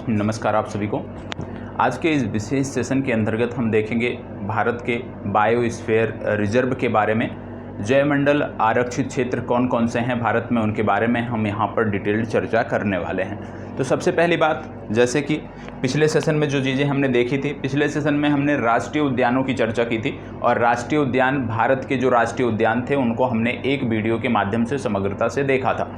नमस्कार आप सभी को। आज के इस विशेष सेशन के अंतर्गत हम देखेंगे भारत के बायोस्फीयर रिजर्व के बारे में। जैवमंडल आरक्षित क्षेत्र कौन कौन से हैं भारत में, उनके बारे में हम यहाँ पर डिटेल्ड चर्चा करने वाले हैं। तो सबसे पहली बात, जैसे कि पिछले सेशन में जो चीज़ें हमने देखी थी, पिछले सेशन में हमने राष्ट्रीय उद्यानों की चर्चा की थी और राष्ट्रीय उद्यान, भारत के जो राष्ट्रीय उद्यान थे उनको हमने एक वीडियो के माध्यम से समग्रता से देखा था।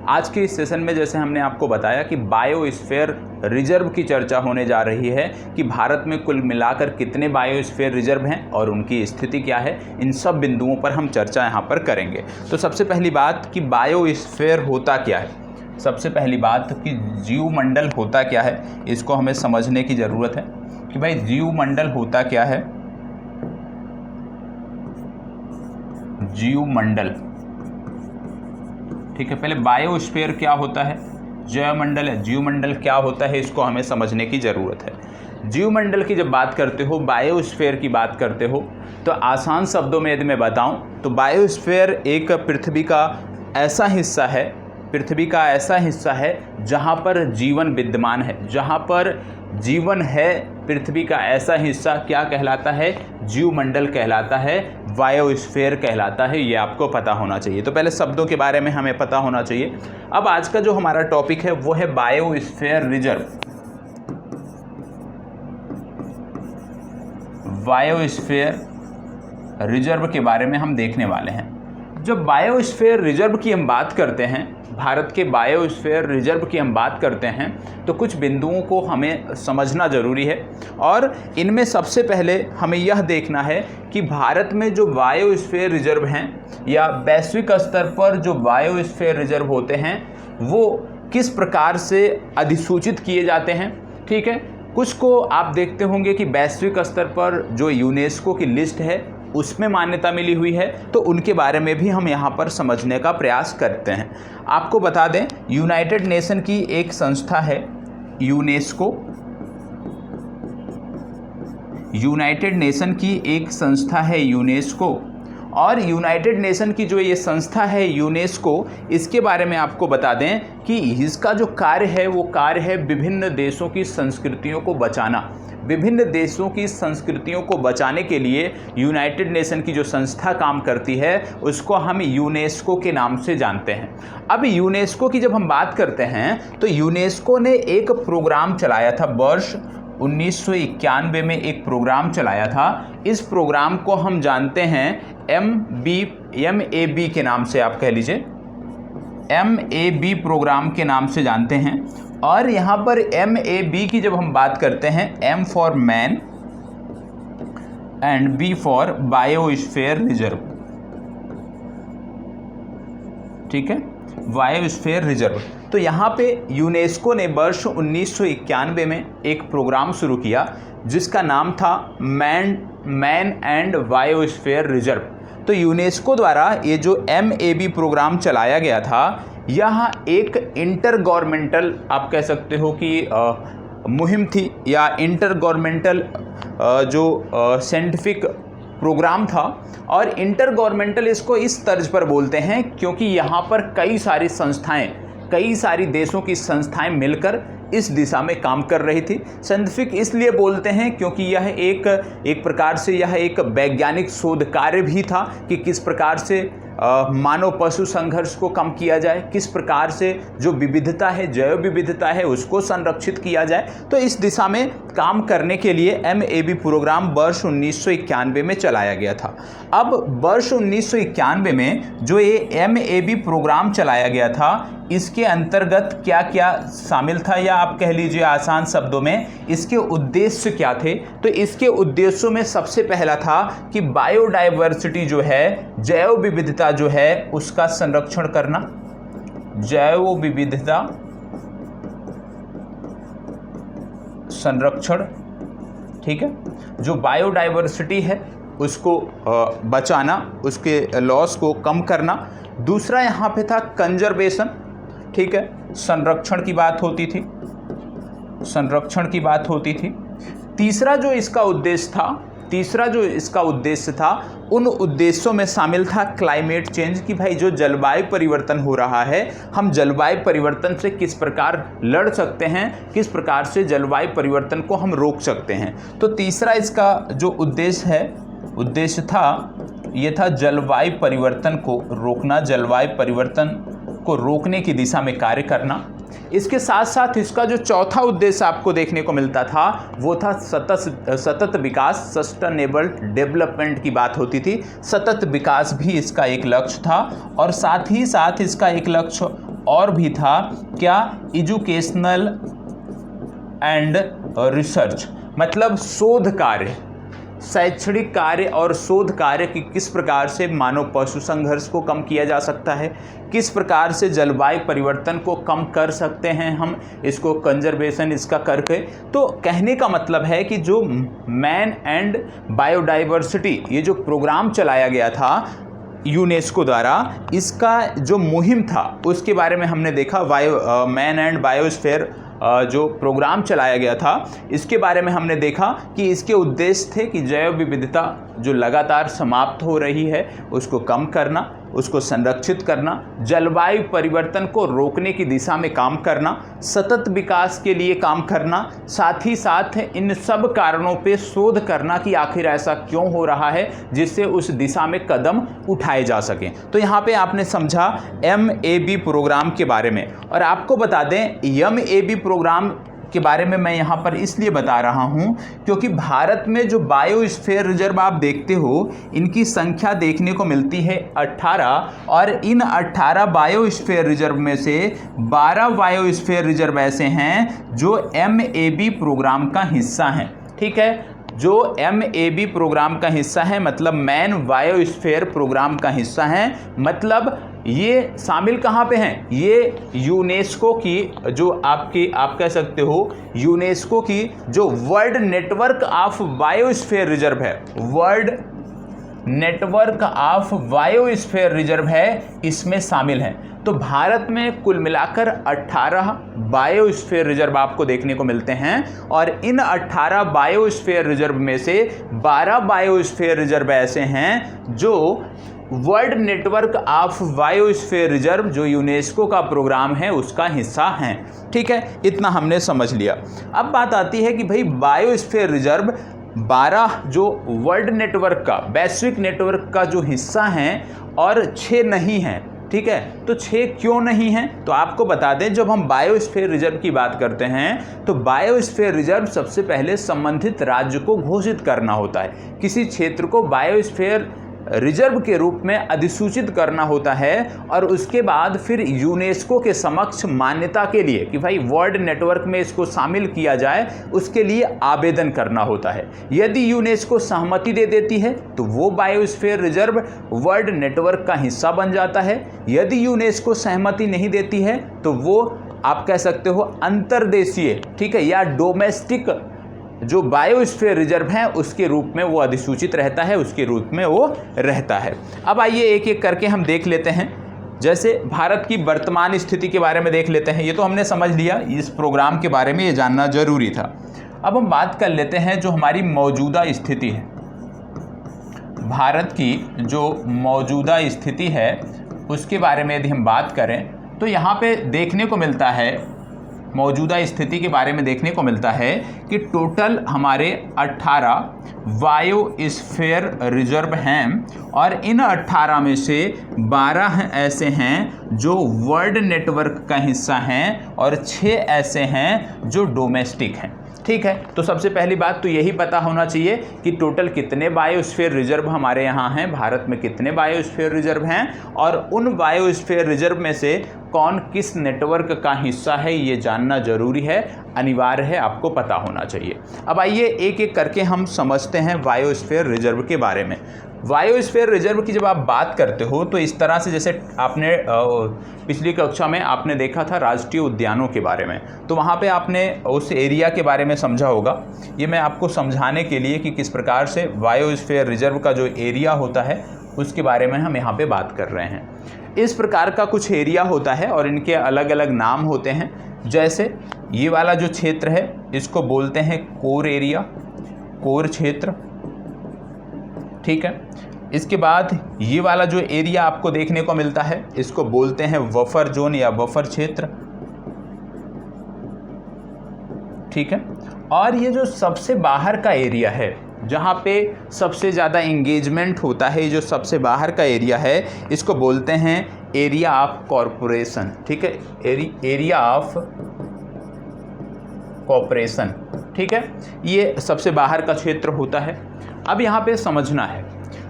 आज के इस सेशन में जैसे हमने आपको बताया कि बायोस्फीयर रिजर्व की चर्चा होने जा रही है कि भारत में कुल मिलाकर कितने बायोस्फीयर रिजर्व हैं और उनकी स्थिति क्या है, इन सब बिंदुओं पर हम चर्चा यहाँ पर करेंगे। तो सबसे पहली बात कि बायोस्फीयर होता क्या है, सबसे पहली बात कि जीवमंडल होता क्या है, इसको हमें समझने की ज़रूरत है कि भाई जीवमंडल होता क्या है। जीवमंडल, ठीक है, पहले बायोस्फीयर क्या होता है, जैवमंडल है, जीवमंडल क्या होता है, इसको हमें समझने की ज़रूरत है। जीवमंडल की जब बात करते हो, बायोस्फीयर की बात करते हो, तो आसान शब्दों में यदि मैं बताऊं तो बायोस्फीयर एक पृथ्वी का ऐसा हिस्सा है, पृथ्वी का ऐसा हिस्सा है जहां पर जीवन विद्यमान है, जहां पर जीवन है, पृथ्वी का ऐसा हिस्सा क्या कहलाता है, जीवमंडल कहलाता है, बायोस्फीयर कहलाता है। ये आपको पता होना चाहिए। तो पहले शब्दों के बारे में हमें पता होना चाहिए। अब आज का जो हमारा टॉपिक है वो है बायोस्फीयर रिजर्व। बायोस्फीयर रिजर्व के बारे में हम देखने वाले हैं। जब बायोस्फीयर रिजर्व की हम बात करते हैं, भारत के बायोस्फीयर रिजर्व की हम बात करते हैं, तो कुछ बिंदुओं को हमें समझना ज़रूरी है और इनमें सबसे पहले हमें यह देखना है कि भारत में जो बायोस्फीयर रिजर्व हैं या वैश्विक स्तर पर जो बायोस्फीयर रिजर्व होते हैं वो किस प्रकार से अधिसूचित किए जाते हैं। ठीक है, कुछ को आप देखते होंगे कि वैश्विक स्तर पर जो यूनेस्को की लिस्ट है उसमें मान्यता मिली हुई है, तो उनके बारे में भी हम यहाँ पर समझने का प्रयास करते हैं। आपको बता दें, यूनाइटेड नेशन की एक संस्था है यूनेस्को, यूनाइटेड नेशन की एक संस्था है यूनेस्को, और यूनाइटेड नेशन की जो ये संस्था है यूनेस्को, इसके बारे में आपको बता दें कि इसका जो कार्य है वो कार्य है विभिन्न देशों की संस्कृतियों को बचाना। विभिन्न देशों की संस्कृतियों को बचाने के लिए यूनाइटेड नेशन की जो संस्था काम करती है उसको हम यूनेस्को के नाम से जानते हैं। अब यूनेस्को की जब हम बात करते हैं तो यूनेस्को ने एक प्रोग्राम चलाया था, वर्ष 1991 में एक प्रोग्राम चलाया था। इस प्रोग्राम को हम जानते हैं MAB के नाम से, आप कह लीजिए MAB प्रोग्राम के नाम से जानते हैं। और यहाँ पर MAB की जब हम बात करते हैं, M for man and B for biosphere reserve, ठीक है, बायोस्फीयर रिजर्व। तो यहाँ पे यूनेस्को ने वर्ष 1991 में एक प्रोग्राम शुरू किया जिसका नाम था मैन एंड बायोस्फीयर रिजर्व। तो यूनेस्को द्वारा ये जो MAB प्रोग्राम चलाया गया था, यह एक इंटर गवर्नमेंटल, आप कह सकते हो कि मुहिम थी या इंटर गवर्नमेंटल जो साइंटिफिक प्रोग्राम था। और इंटर गवर्नमेंटल इसको इस तर्ज पर बोलते हैं क्योंकि यहाँ पर कई सारी संस्थाएं, कई सारी देशों की संस्थाएं मिलकर इस दिशा में काम कर रही थी। साइंटिफिक इसलिए बोलते हैं क्योंकि यह एक प्रकार से यह एक वैज्ञानिक शोध कार्य भी था कि किस प्रकार से मानव पशु संघर्ष को कम किया जाए, किस प्रकार से जो विविधता है, जैव विविधता है, उसको संरक्षित किया जाए। तो इस दिशा में काम करने के लिए MAB प्रोग्राम वर्ष 1991 में चलाया गया था। अब वर्ष 1991 में जो ये MAB प्रोग्राम चलाया गया था, इसके अंतर्गत क्या क्या शामिल था, या आप कह लीजिए आसान शब्दों में इसके उद्देश्य क्या थे। तो इसके उद्देश्यों में सबसे पहला था कि बायोडाइवर्सिटी जो है, जैव विविधता जो है, उसका संरक्षण करना, जैव विविधता संरक्षण, ठीक है, जो बायोडाइवर्सिटी है उसको बचाना, उसके लॉस को कम करना। दूसरा यहाँ पे था कंजर्वेशन, ठीक है, संरक्षण की बात होती थी, संरक्षण की बात होती थी। तीसरा जो इसका उद्देश्य था तीसरा जो इसका उद्देश्य था, उन उद्देश्यों में शामिल था क्लाइमेट चेंज, कि भाई जो जलवायु परिवर्तन हो रहा है, हम जलवायु परिवर्तन से किस प्रकार लड़ सकते हैं, किस प्रकार से जलवायु परिवर्तन को हम रोक सकते हैं। तो तीसरा इसका जो उद्देश्य था, ये था जलवायु परिवर्तन को रोकना, जलवायु परिवर्तन को रोकने की दिशा में कार्य करना। इसके साथ साथ इसका जो चौथा उद्देश्य आपको देखने को मिलता था, वो था सतत विकास, सस्टेनेबल डेवलपमेंट की बात होती थी। सतत विकास भी इसका एक लक्ष्य था, और साथ ही साथ इसका एक लक्ष्य और भी था, क्या, एजुकेशनल एंड रिसर्च, मतलब शोध कार्य, शैक्षणिक कार्य और शोध कार्य की किस प्रकार से मानव पशु संघर्ष को कम किया जा सकता है, किस प्रकार से जलवायु परिवर्तन को कम कर सकते हैं हम इसको कंजर्वेशन इसका करके। तो कहने का मतलब है कि जो मैन एंड बायोडाइवर्सिटी, ये जो प्रोग्राम चलाया गया था यूनेस्को द्वारा, इसका जो मुहिम था उसके बारे में हमने देखा। मैन एंड बायोस्फीयर जो प्रोग्राम चलाया गया था, इसके बारे में हमने देखा कि इसके उद्देश्य थे कि जैव विविधता जो लगातार समाप्त हो रही है उसको कम करना, उसको संरक्षित करना, जलवायु परिवर्तन को रोकने की दिशा में काम करना, सतत विकास के लिए काम करना, साथ ही साथ इन सब कारणों पे शोध करना कि आखिर ऐसा क्यों हो रहा है, जिससे उस दिशा में कदम उठाए जा सकें। तो यहाँ पे आपने समझा MAB प्रोग्राम के बारे में। और आपको बता दें, MAB प्रोग्राम के बारे में मैं यहाँ पर इसलिए बता रहा हूँ क्योंकि भारत में जो बायोस्फीयर रिजर्व आप देखते हो, इनकी संख्या देखने को मिलती है 18, और इन 18 बायोस्फीयर रिजर्व में से 12 बायोस्फीयर रिजर्व ऐसे हैं जो MAB प्रोग्राम का हिस्सा हैं। ठीक है, जो MAB प्रोग्राम का हिस्सा है, मतलब मैन बायोस्फीयर प्रोग्राम का हिस्सा है, मतलब ये शामिल कहाँ पे हैं, ये यूनेस्को की जो आप कह सकते हो यूनेस्को की जो world network of biosphere reserve है, world network of biosphere reserve है, इसमें शामिल हैं। तो भारत में कुल मिलाकर 18 बायोस्फीयर रिजर्व आपको देखने को मिलते हैं, और इन 18 बायोस्फीयर रिजर्व में से 12 बायोस्फीयर रिजर्व ऐसे हैं जो world network of biosphere reserve, जो यूनेस्को का प्रोग्राम है, उसका हिस्सा हैं। ठीक है, इतना हमने समझ लिया। अब बात आती है कि भाई बायोस्फीयर रिजर्व 12 जो वर्ल्ड नेटवर्क का, वैश्विक नेटवर्क का जो हिस्सा हैं, और 6 नहीं हैं। ठीक है, तो 6 क्यों नहीं हैं? तो आपको बता दें, जब हम बायोस्फीयर रिजर्व की बात करते हैं तो बायोस्फीयर रिजर्व सबसे पहले संबंधित राज्य को घोषित करना होता है। किसी क्षेत्र को बायोस्फीयर रिजर्व के रूप में अधिसूचित करना होता है, और उसके बाद फिर यूनेस्को के समक्ष मान्यता के लिए कि भाई वर्ल्ड नेटवर्क में इसको शामिल किया जाए, उसके लिए आवेदन करना होता है। यदि यूनेस्को सहमति दे देती है तो वो बायोस्फीयर रिजर्व वर्ल्ड नेटवर्क का हिस्सा बन जाता है। यदि यूनेस्को सहमति नहीं देती है तो वो आप कह सकते हो अंतर्देशीय, ठीक है, या डोमेस्टिक जो बायोस्फीयर रिजर्व है उसके रूप में वो अधिसूचित रहता है, उसके रूप में वो रहता है। अब आइए एक एक करके हम देख लेते हैं। जैसे भारत की वर्तमान स्थिति के बारे में देख लेते हैं। ये तो हमने समझ लिया, इस प्रोग्राम के बारे में ये जानना जरूरी था। अब हम बात कर लेते हैं जो हमारी मौजूदा स्थिति है, भारत की जो मौजूदा स्थिति है उसके बारे में यदि हम बात करें तो यहाँ पे देखने को मिलता है, मौजूदा स्थिति के बारे में देखने को मिलता है कि टोटल हमारे 18 बायोस्फीयर रिजर्व हैं, और इन 18 में से 12 ऐसे हैं जो वर्ल्ड नेटवर्क का हिस्सा हैं, और 6 ऐसे हैं जो डोमेस्टिक हैं। ठीक है, तो सबसे पहली बात तो यही पता होना चाहिए कि टोटल कितने बायोस्फीयर रिजर्व हमारे यहाँ हैं, भारत में कितने बायोस्फीयर रिजर्व हैं, और उन बायोस्फीयर रिजर्व में से कौन किस नेटवर्क का हिस्सा है, ये जानना जरूरी है, अनिवार्य है, आपको पता होना चाहिए। अब आइए एक एक करके हम समझते हैं बायोस्फीयर रिजर्व के बारे में। बायोस्फीयर रिजर्व की जब आप बात करते हो तो इस तरह से, जैसे आपने पिछली कक्षा में आपने देखा था राष्ट्रीय उद्यानों के बारे में, तो वहाँ पे आपने उस एरिया के बारे में समझा होगा। ये मैं आपको समझाने के लिए कि किस प्रकार से बायोस्फीयर रिजर्व का जो एरिया होता है उसके बारे में हम यहाँ पे बात कर रहे हैं। इस प्रकार का कुछ एरिया होता है और इनके अलग अलग नाम होते हैं। जैसे ये वाला जो क्षेत्र है इसको बोलते हैं कोर एरिया, कोर क्षेत्र। ठीक है। इसके बाद ये वाला जो एरिया आपको देखने को मिलता है इसको बोलते हैं बफर जोन या बफर क्षेत्र, ठीक है। और ये जो सबसे बाहर का एरिया है जहाँ पे सबसे ज़्यादा इंगेजमेंट होता है, जो सबसे बाहर का एरिया है इसको बोलते हैं एरिया ऑफ कॉरपोरेशन, ठीक है, एरिया ऑफ कॉरपोरेशन, ठीक है। ये सबसे बाहर का क्षेत्र होता है। अब यहाँ पे समझना है,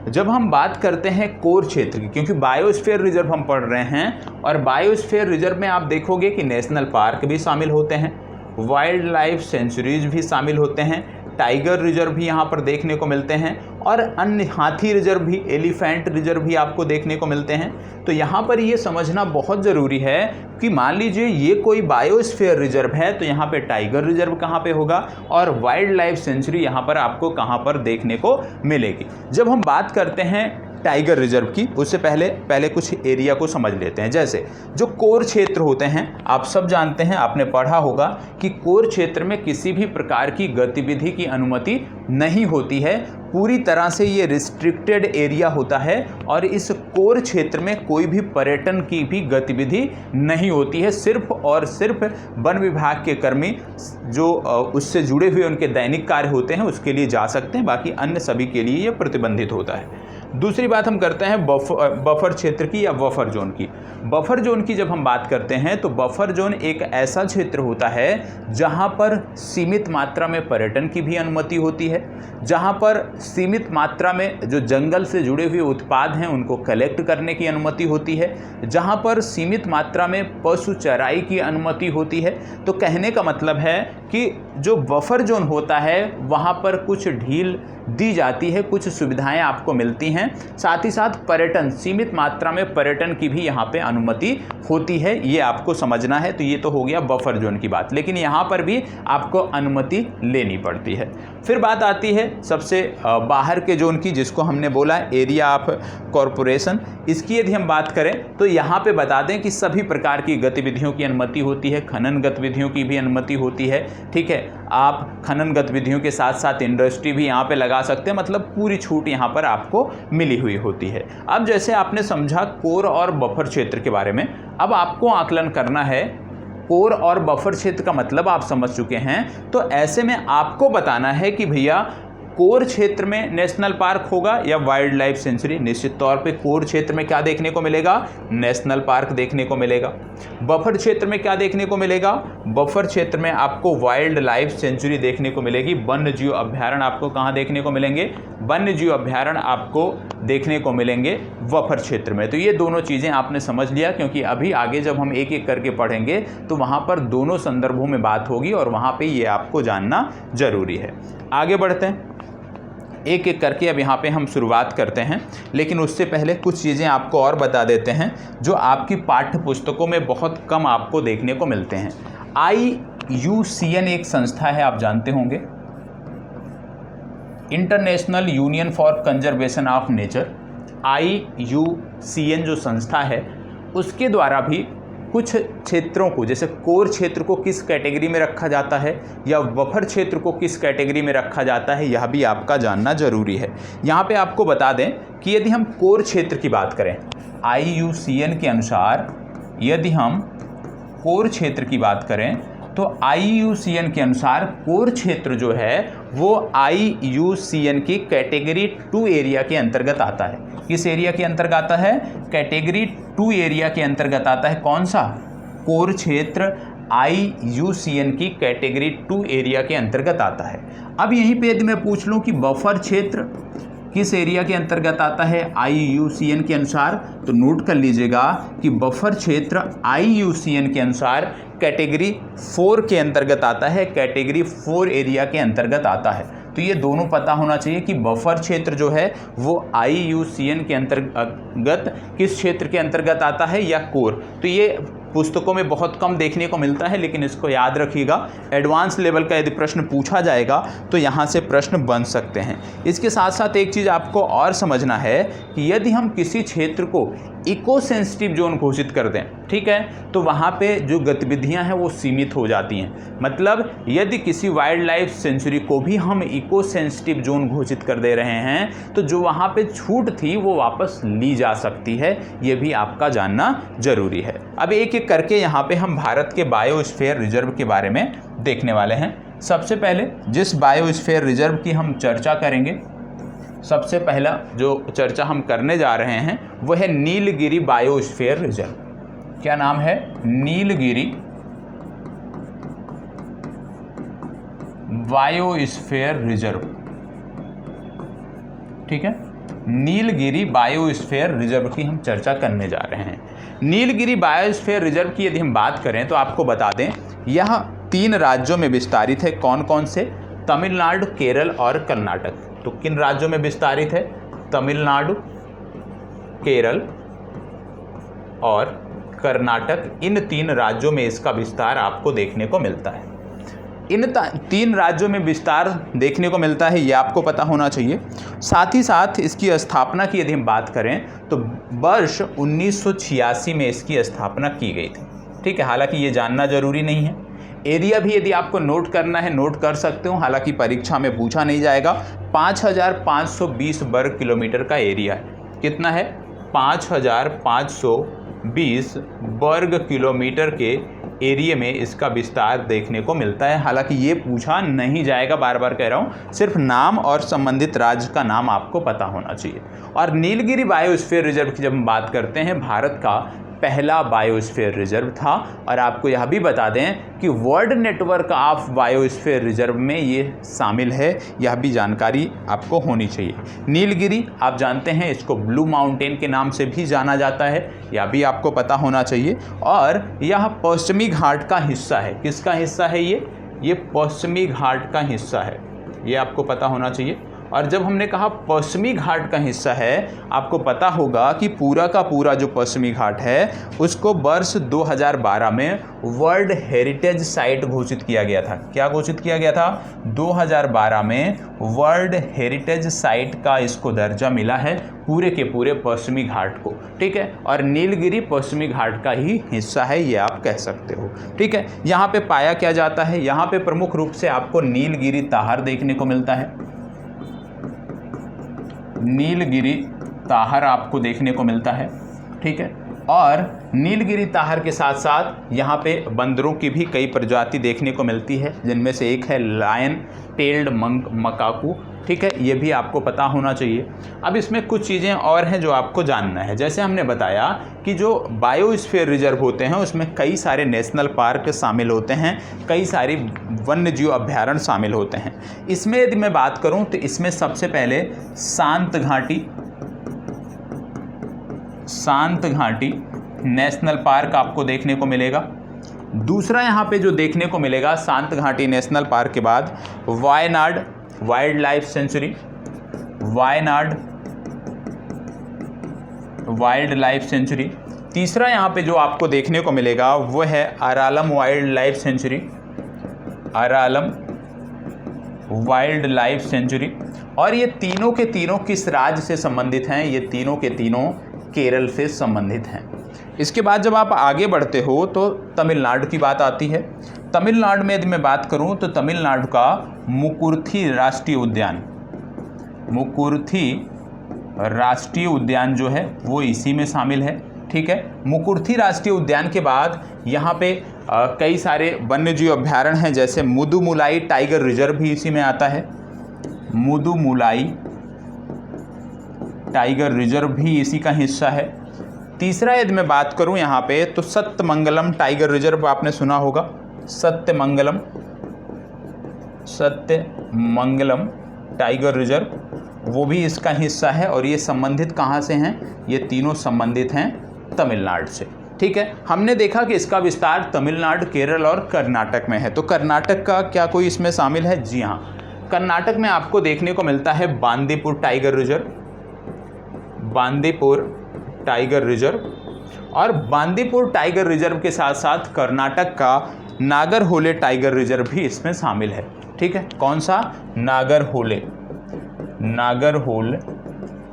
जब हम बात करते हैं कोर क्षेत्र की, क्योंकि बायोस्फीयर रिजर्व हम पढ़ रहे हैं और बायोस्फीयर रिजर्व में आप देखोगे कि नेशनल पार्क भी शामिल होते हैं, वाइल्ड लाइफ सेंचुरीज भी शामिल होते हैं, टाइगर रिजर्व भी यहाँ पर देखने को मिलते हैं और अन्य हाथी रिजर्व भी, एलिफेंट रिजर्व भी आपको देखने को मिलते हैं। तो यहाँ पर ये समझना बहुत ज़रूरी है कि मान लीजिए ये कोई बायोस्फीयर रिजर्व है तो यहाँ पे टाइगर रिजर्व कहाँ पे होगा और वाइल्ड लाइफ सेंचुरी यहाँ पर आपको कहाँ पर देखने को मिलेगी। जब हम बात करते हैं टाइगर रिजर्व की, उससे पहले कुछ एरिया को समझ लेते हैं। जैसे जो कोर क्षेत्र होते हैं, आप सब जानते हैं, आपने पढ़ा होगा कि कोर क्षेत्र में किसी भी प्रकार की गतिविधि की अनुमति नहीं होती है, पूरी तरह से ये रिस्ट्रिक्टेड एरिया होता है और इस कोर क्षेत्र में कोई भी पर्यटन की भी गतिविधि नहीं होती है। सिर्फ और सिर्फ वन विभाग के कर्मी जो उससे जुड़े हुए उनके दैनिक कार्य होते हैं उसके लिए जा सकते हैं, बाकी अन्य सभी के लिए ये प्रतिबंधित होता है। दूसरी बात हम करते हैं बफर क्षेत्र की या बफर जोन की। बफर जोन की जब हम बात करते हैं तो बफर जोन एक ऐसा क्षेत्र होता है जहां पर सीमित मात्रा में पर्यटन की भी अनुमति होती है, जहां पर सीमित मात्रा में जो जंगल से जुड़े हुए उत्पाद हैं उनको कलेक्ट करने की अनुमति होती है, जहां पर सीमित मात्रा में पशु चराई की अनुमति होती है। तो कहने का मतलब है कि जो बफर जोन होता है वहां पर कुछ ढील दी जाती है, कुछ सुविधाएं आपको मिलती हैं, साथ ही साथ पर्यटन, सीमित मात्रा में पर्यटन की भी यहाँ पे अनुमति होती है, ये आपको समझना है। तो ये तो हो गया बफर जोन की बात, लेकिन यहाँ पर भी आपको अनुमति लेनी पड़ती है। फिर बात आती है सबसे बाहर के जोन की, जिसको हमने बोला एरिया ऑफ कॉरपोरेशन। इसकी यदि हम बात करें तो यहाँ पे बता दें कि सभी प्रकार की गतिविधियों की अनुमति होती है, खनन गतिविधियों की भी अनुमति होती है, ठीक है। आप खनन गतिविधियों के साथ साथ इंडस्ट्री भी यहाँ पे लगा सकते हैं, मतलब पूरी छूट यहाँ पर आपको मिली हुई होती है। अब जैसे आपने समझा कोर और बफर क्षेत्र के बारे में, अब आपको आकलन करना है। कोर और बफर क्षेत्र का मतलब आप समझ चुके हैं, तो ऐसे में आपको बताना है कि भैया कोर क्षेत्र में नेशनल पार्क होगा या वाइल्ड लाइफ सेंचुरी। निश्चित तौर पे कोर क्षेत्र में क्या देखने को मिलेगा, नेशनल पार्क देखने को मिलेगा। बफर क्षेत्र में क्या देखने को मिलेगा, बफर क्षेत्र में आपको वाइल्ड लाइफ सेंचुरी देखने को मिलेगी। वन्य जीव अभ्यारण्य आपको कहाँ देखने को मिलेंगे, वन्य जीव अभ्यारण्य आपको देखने को मिलेंगे बफर क्षेत्र में। तो ये दोनों चीज़ें आपने समझ लिया, क्योंकि अभी आगे जब हम एक एक करके पढ़ेंगे तो वहाँ पर दोनों संदर्भों में बात होगी और वहाँ पर ये आपको जानना जरूरी है। आगे बढ़ते हैं, एक एक करके अब यहाँ पे हम शुरुआत करते हैं, लेकिन उससे पहले कुछ चीज़ें आपको और बता देते हैं जो आपकी पाठ्य पुस्तकों में बहुत कम आपको देखने को मिलते हैं। IUCN एक संस्था है, आप जानते होंगे, international union for conservation of nature. IUCN जो संस्था है उसके द्वारा भी कुछ क्षेत्रों को, जैसे कोर क्षेत्र को किस कैटेगरी में रखा जाता है या बफर क्षेत्र को किस कैटेगरी में रखा जाता है, यह भी आपका जानना जरूरी है। यहाँ पे आपको बता दें कि यदि हम कोर क्षेत्र की बात करें, IUCN के अनुसार यदि हम कोर क्षेत्र की बात करें तो IUCN के अनुसार कोर क्षेत्र जो है वो IUCN की कैटेगरी 2 एरिया के अंतर्गत आता है। किस एरिया के अंतर्गत आता है, कैटेगरी 2 एरिया के अंतर्गत आता है। कौन सा, कोर क्षेत्र IUCN की कैटेगरी 2 एरिया के अंतर्गत आता है। अब यहीं पे यदि मैं पूछ लूँ कि बफर क्षेत्र किस एरिया के अंतर्गत आता है IUCN के अनुसार, तो नोट कर लीजिएगा कि बफर क्षेत्र IUCN के अनुसार कैटेगरी 4 के अंतर्गत आता है, कैटेगरी 4 एरिया के अंतर्गत आता है। तो ये दोनों पता होना चाहिए कि बफर क्षेत्र जो है वो IUCN के अंतर्गत किस क्षेत्र के अंतर्गत आता है या कोर। तो ये पुस्तकों में बहुत कम देखने को मिलता है, लेकिन इसको याद रखिएगा, एडवांस लेवल का यदि प्रश्न पूछा जाएगा तो यहाँ से प्रश्न बन सकते हैं। इसके साथ साथ एक चीज़ आपको और समझना है कि यदि हम किसी क्षेत्र को इको सेंसिटिव जोन घोषित कर दें, ठीक है, तो वहाँ पे जो गतिविधियाँ हैं वो सीमित हो जाती हैं। मतलब यदि किसी वाइल्ड लाइफ सेंचुरी को भी हम इको सेंसिटिव जोन घोषित कर दे रहे हैं तो जो वहाँ पे छूट थी वो वापस ली जा सकती है, ये भी आपका जानना जरूरी है। अब एक एक करके यहाँ पे हम भारत के बायोस्फीयर रिजर्व के बारे में देखने वाले हैं। सबसे पहले जिस बायोस्फीयर रिजर्व की हम चर्चा करेंगे, सबसे पहला जो चर्चा हम करने जा रहे हैं वो है नीलगिरी बायोस्फीयर रिजर्व। क्या नाम है? नीलगिरी बायोस्फीयर रिजर्व, ठीक है। नीलगिरी बायोस्फीयर रिजर्व की हम चर्चा करने जा रहे हैं। नीलगिरी बायोस्फीयर रिजर्व की यदि हम बात करें तो आपको बता दें यह 3 राज्यों में विस्तारित है। कौन कौन से? तमिलनाडु, केरल और कर्नाटक। तो किन राज्यों में विस्तारित है? तमिलनाडु, केरल और कर्नाटक, इन 3 राज्यों में इसका विस्तार आपको देखने को मिलता है। इन 3 राज्यों में विस्तार देखने को मिलता है, ये आपको पता होना चाहिए। साथ ही साथ इसकी स्थापना की यदि हम बात करें तो वर्ष 1986 में इसकी स्थापना की गई थी, ठीक है। हालांकि ये जानना जरूरी नहीं है। एरिया भी यदि आपको नोट करना है नोट कर सकते हो, हालांकि परीक्षा में पूछा नहीं जाएगा। 5520 वर्ग किलोमीटर का एरिया है। कितना है? 5520 वर्ग किलोमीटर के एरिया में इसका विस्तार देखने को मिलता है। हालांकि ये पूछा नहीं जाएगा, बार बार कह रहा हूँ, सिर्फ नाम और संबंधित राज्य का नाम आपको पता होना चाहिए। और नीलगिरी बायोस्फीयर रिजर्व की जब हम बात करते हैं, भारत का पहला बायोस्फीयर रिजर्व था। और आपको यह भी बता दें कि world network of biosphere reserve में ये शामिल है, यह भी जानकारी आपको होनी चाहिए। नीलगिरी आप जानते हैं इसको ब्लू माउंटेन के नाम से भी जाना जाता है, यह भी आपको पता होना चाहिए। और यह पश्चिमी घाट का हिस्सा है। किसका हिस्सा है ये पश्चिमी घाट का हिस्सा है, ये आपको पता होना चाहिए। और जब हमने कहा पश्चिमी घाट का हिस्सा है, आपको पता होगा कि पूरा का पूरा जो पश्चिमी घाट है उसको वर्ष 2012 में वर्ल्ड हेरिटेज साइट घोषित किया गया था। क्या घोषित किया गया था? 2012 में वर्ल्ड हेरिटेज साइट का इसको दर्जा मिला है, पूरे के पूरे पश्चिमी घाट को, ठीक है। और नीलगिरी पश्चिमी घाट का ही हिस्सा है, ये आप कह सकते हो, ठीक है। यहाँ पे पाया क्या जाता है? यहाँ पे प्रमुख रूप से आपको नीलगिरी ताहर देखने को मिलता है। नीलगिरी ताहर आपको देखने को मिलता है, ठीक है। और नीलगिरी ताहर के साथ साथ यहाँ पे बंदरों की भी कई प्रजाति देखने को मिलती है, जिनमें से एक है लायन टेल्ड मकाकू, ठीक है। ये भी आपको पता होना चाहिए। अब इसमें कुछ चीज़ें और हैं जो आपको जानना है। जैसे हमने बताया कि जो बायोस्फीयर रिजर्व होते हैं उसमें कई सारे नेशनल पार्क शामिल होते हैं, कई सारी वन्य जीव अभ्यारण्य शामिल होते हैं। इसमें यदि मैं बात करूं तो इसमें सबसे पहले शांत घाटी नेशनल पार्क आपको देखने को मिलेगा। दूसरा यहाँ पे जो देखने को मिलेगा शांत घाटी नेशनल पार्क के बाद Wayanad wild life sanctuary, Wayanad wild life sanctuary. तीसरा यहाँ पे जो आपको देखने को मिलेगा वो है Aralam wildlife sanctuary, Aralam wildlife sanctuary. और ये तीनों के तीनों किस राज्य से संबंधित हैं? ये तीनों के तीनों केरल से संबंधित हैं। इसके बाद जब आप आगे बढ़ते हो तो तमिलनाडु की बात आती है। तमिलनाडु में यदि मैं बात करूं तो तमिलनाडु का मुकुर्थी राष्ट्रीय उद्यान, मुकुर्थी राष्ट्रीय उद्यान जो है वो इसी में शामिल है, ठीक है। मुकुर्थी राष्ट्रीय उद्यान के बाद यहाँ पे कई सारे वन्यजीव अभ्यारण्य हैं, जैसे मुदुमुलाई टाइगर रिजर्व भी इसी में आता है। मुदुमुलाई टाइगर रिजर्व भी इसी का हिस्सा है। तीसरा यदि मैं बात करूं यहाँ पे तो सत्यमंगलम टाइगर रिजर्व आपने सुना होगा, सत्यमंगलम टाइगर रिजर्व वो भी इसका हिस्सा है। और ये संबंधित कहाँ से हैं? ये तीनों संबंधित हैं तमिलनाडु से, ठीक है। हमने देखा कि इसका विस्तार तमिलनाडु, केरल और कर्नाटक में है। तो कर्नाटक का क्या कोई इसमें शामिल है? जी हाँ, कर्नाटक में आपको देखने को मिलता है Bandipur tiger reserve, Bandipur tiger reserve. और बांदीपुर टाइगर रिजर्व के साथ साथ कर्नाटक का नागरहोले टाइगर रिजर्व भी इसमें शामिल है। ठीक है, कौन सा? Nagarhole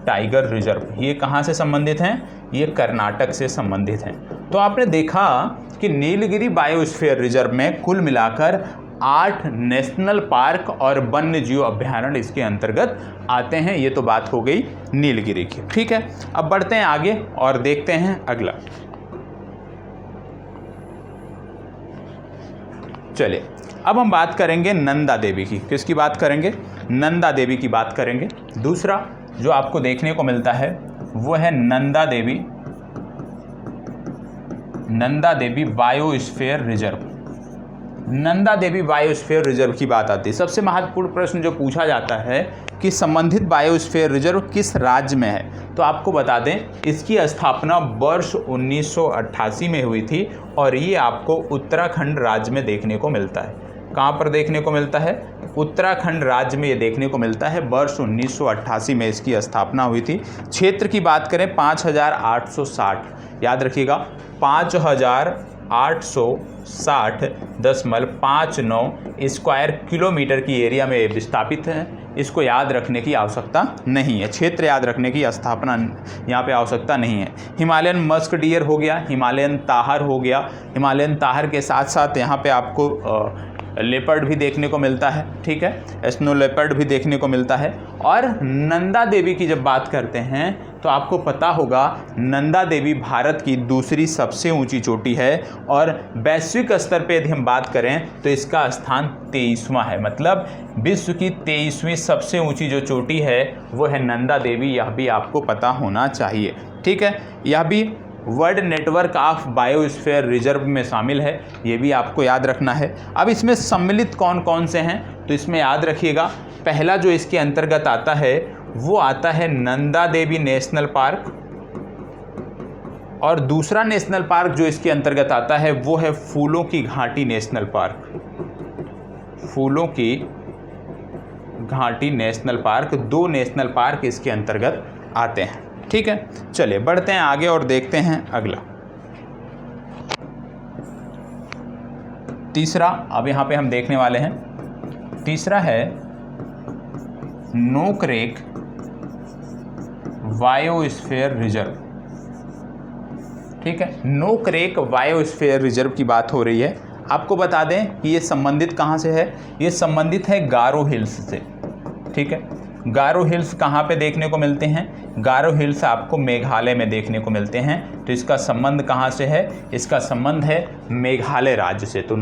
tiger reserve. ये कहाँ से संबंधित हैं? ये कर्नाटक से संबंधित हैं। तो आपने देखा कि नीलगिरी बायोस्फीयर रिजर्व में कुल मिलाकर 8 नेशनल पार्क और वन्य जीव अभयारण्य इसके अंतर्गत आते हैं। ये तो बात हो गई नीलगिरी की। ठीक है, अब बढ़ते हैं आगे और देखते हैं अगला। चलिए, अब हम बात करेंगे नंदा देवी की। किसकी बात करेंगे? नंदा देवी की बात करेंगे। दूसरा जो आपको देखने को मिलता है वो है Nanda Devi biosphere reserve. Nanda Devi biosphere reserve की बात आती है। सबसे महत्वपूर्ण प्रश्न जो पूछा जाता है कि संबंधित बायोस्फीयर रिजर्व किस राज्य में है, तो आपको बता दें इसकी स्थापना वर्ष 1988 में हुई थी और ये आपको उत्तराखंड राज्य में देखने को मिलता है। कहाँ पर देखने को मिलता है? उत्तराखंड राज्य में ये देखने को मिलता है। वर्ष 1988 में इसकी स्थापना हुई थी। क्षेत्र की बात करें 5860, याद रखिएगा 5860.59 स्क्वायर किलोमीटर की एरिया में विस्थापित है। इसको याद रखने की आवश्यकता नहीं है, क्षेत्र याद रखने की स्थापना यहाँ पे आवश्यकता नहीं है। हिमालयन मस्क डियर हो गया, हिमालयन ताहर हो गया। हिमालयन ताहर के साथ साथ यहाँ पे आपको लेपर्ड भी देखने को मिलता है। ठीक है, स्नो लेपर्ड भी देखने को मिलता है। और नंदा देवी की जब बात करते हैं तो आपको पता होगा नंदा देवी भारत की दूसरी सबसे ऊंची चोटी है और वैश्विक स्तर पे यदि हम बात करें तो इसका स्थान 23वां है। मतलब विश्व की 23वीं सबसे ऊंची जो चोटी है वो है नंदा देवी। यह भी आपको पता होना चाहिए। ठीक है, यह भी world network of biosphere reserve में शामिल है, ये भी आपको याद रखना है। अब इसमें सम्मिलित कौन कौन से हैं, तो इसमें याद रखिएगा पहला जो इसके अंतर्गत आता है वो आता है नंदा देवी नेशनल पार्क, और दूसरा नेशनल पार्क जो इसके अंतर्गत आता है वो है फूलों की घाटी नेशनल पार्क। फूलों की घाटी नेशनल पार्क, 2 नेशनल पार्क इसके अंतर्गत आते हैं। ठीक है, चलिए बढ़ते हैं आगे और देखते हैं अगला। तीसरा अब यहाँ पे हम देखने वाले हैं, तीसरा है नोकरेक बायोस्फीयर रिजर्व। ठीक है, नोकरेक बायोस्फीयर रिजर्व की बात हो रही है। आपको बता दें कि ये संबंधित कहाँ से है? ये संबंधित है गारो हिल्स से। ठीक है, गारो हिल्स कहाँ पे देखने को मिलते हैं? गारो हिल्स आपको मेघालय में देखने को मिलते हैं। तो इसका संबंध कहाँ से है? इसका संबंध है मेघालय राज्य से। तो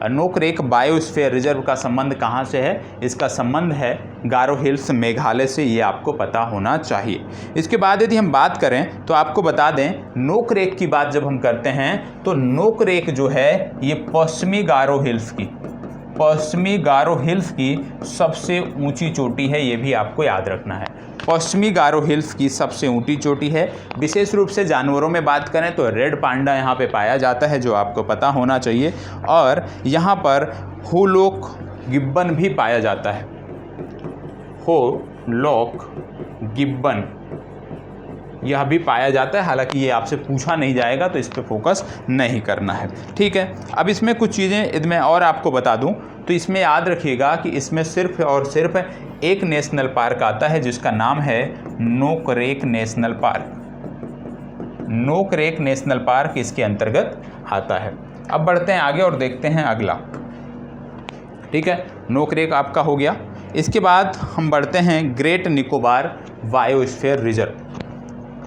नोकरेक बायोस्फीयर रिजर्व का संबंध कहाँ से है? इसका संबंध है गारो हिल्स मेघालय से, ये आपको पता होना चाहिए। इसके बाद यदि हम बात करें तो आपको बता दें नोकरेक की बात जब हम करते हैं तो नोकरेक जो है ये पश्चिमी गारो हिल्स की सबसे ऊंची चोटी है। ये भी आपको याद रखना है, पश्चिमी गारो हिल्स की सबसे ऊंची चोटी है। विशेष रूप से जानवरों में बात करें तो रेड पांडा यहाँ पे पाया जाता है, जो आपको पता होना चाहिए। और यहाँ पर होलॉक गिब्बन भी पाया जाता है। होलॉक गिब्बन यह भी पाया जाता है, हालांकि ये आपसे पूछा नहीं जाएगा तो इस पर फोकस नहीं करना है। ठीक है, अब इसमें कुछ चीज़ें इसमें और आपको बता दूं तो इसमें याद रखिएगा कि इसमें सिर्फ और सिर्फ एक नेशनल पार्क आता है जिसका नाम है Nokrek national park. Nokrek national park इसके अंतर्गत आता है। अब बढ़ते हैं आगे और देखते हैं अगला। ठीक है, नोकरेक आपका हो गया। इसके बाद हम बढ़ते हैं ग्रेट निकोबार बायोस्फीयर रिजर्व।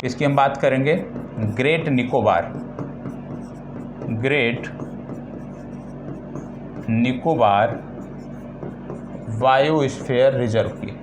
इसकी हम बात करेंगे ग्रेट निकोबार बायोस्फीयर रिजर्व की।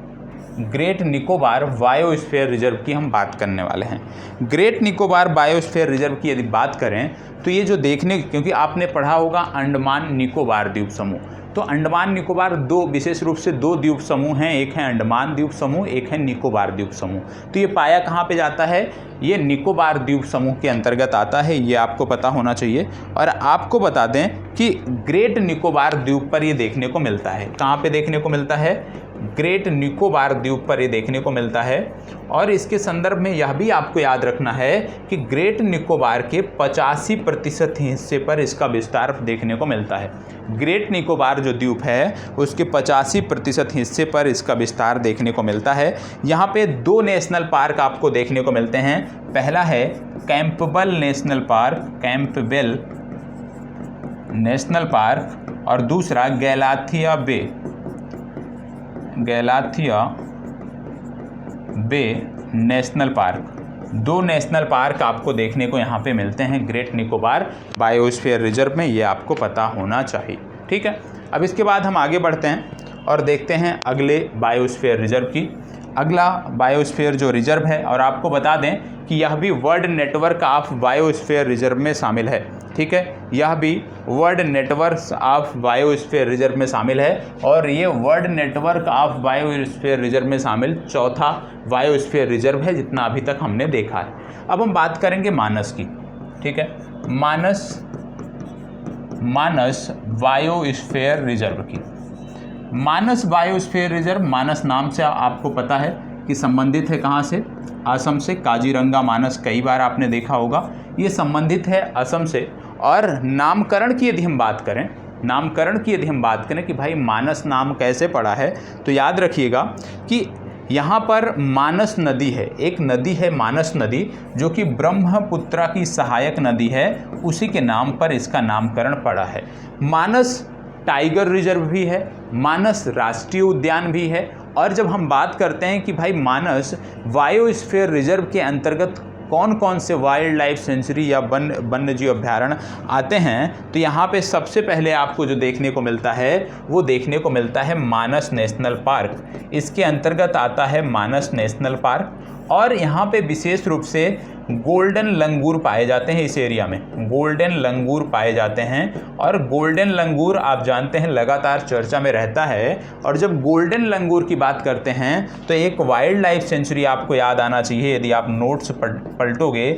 ग्रेट निकोबार बायोस्फीयर रिजर्व की हम बात करने वाले हैं। ग्रेट निकोबार बायोस्फीयर रिजर्व की यदि बात करें तो ये जो देखने, क्योंकि आपने पढ़ा होगा अंडमान निकोबार द्वीप समूह, तो अंडमान निकोबार विशेष रूप से 2 द्वीप समूह हैं, एक है अंडमान द्वीप समूह, एक है निकोबार द्वीप समूह। तो ये पाया कहाँ पे जाता है? ये निकोबार द्वीप समूह के अंतर्गत आता है, ये आपको पता होना चाहिए। और आपको बता दें कि ग्रेट निकोबार द्वीप पर ये देखने को मिलता है। कहाँ पे देखने को मिलता है? ग्रेट निकोबार द्वीप पर ये देखने को मिलता है। और इसके संदर्भ में यह भी आपको याद रखना है कि ग्रेट निकोबार के 85% हिस्से पर इसका विस्तार देखने को मिलता है। ग्रेट निकोबार जो द्वीप है उसके 85% हिस्से पर इसका विस्तार देखने को मिलता है। यहाँ पे 2 नेशनल पार्क आपको देखने को मिलते हैं। पहला है Campbell national park, Campbell national park, और दूसरा गैलाथिया बे, गैलाथिया बे नेशनल पार्क। 2 नेशनल पार्क आपको देखने को यहाँ पे मिलते हैं ग्रेट निकोबार बायोस्फीयर रिजर्व में, ये आपको पता होना चाहिए। ठीक है, अब इसके बाद हम आगे बढ़ते हैं और देखते हैं अगले बायोस्फीयर रिजर्व की। अगला बायोस्फीयर जो रिजर्व है, और आपको बता दें कि यह भी world network of biosphere reserve में शामिल है। ठीक है, यह भी world network of biosphere reserve में शामिल है, और ये world network of biosphere reserve में शामिल चौथा बायोस्फीयर रिजर्व है जितना अभी तक हमने देखा है। अब हम बात करेंगे मानस की। ठीक है, मानस बायोस्फीयर रिजर्व की। मानस बायोस्फीयर रिजर्व, मानस नाम से आपको पता है कि संबंधित है कहाँ से, असम से। काजीरंगा मानस कई बार आपने देखा होगा, ये संबंधित है असम से। और नामकरण की यदि हम बात करें, कि भाई मानस नाम कैसे पड़ा है, तो याद रखिएगा कि यहाँ पर मानस नदी है, एक नदी है मानस नदी, जो कि ब्रह्मपुत्रा की सहायक नदी है, उसी के नाम पर इसका नामकरण पड़ा है। मानस टाइगर रिजर्व भी है, मानस राष्ट्रीय उद्यान भी है। और जब हम बात करते हैं कि भाई मानस बायोस्फीयर रिजर्व के अंतर्गत कौन कौन से वाइल्ड लाइफ सेंचुरी या वन्य जीव अभ्यारण्य आते हैं, तो यहाँ पे सबसे पहले आपको जो देखने को मिलता है वो देखने को मिलता है मानस नेशनल पार्क। इसके अंतर्गत आता है मानस नेशनल पार्क, और यहाँ पे विशेष रूप से गोल्डन लंगूर पाए जाते हैं। इस एरिया में गोल्डन लंगूर पाए जाते हैं, और गोल्डन लंगूर आप जानते हैं लगातार चर्चा में रहता है। और जब गोल्डन लंगूर की बात करते हैं तो एक वाइल्ड लाइफ सेंचुरी आपको याद आना चाहिए, यदि आप नोट्स पलटोगे,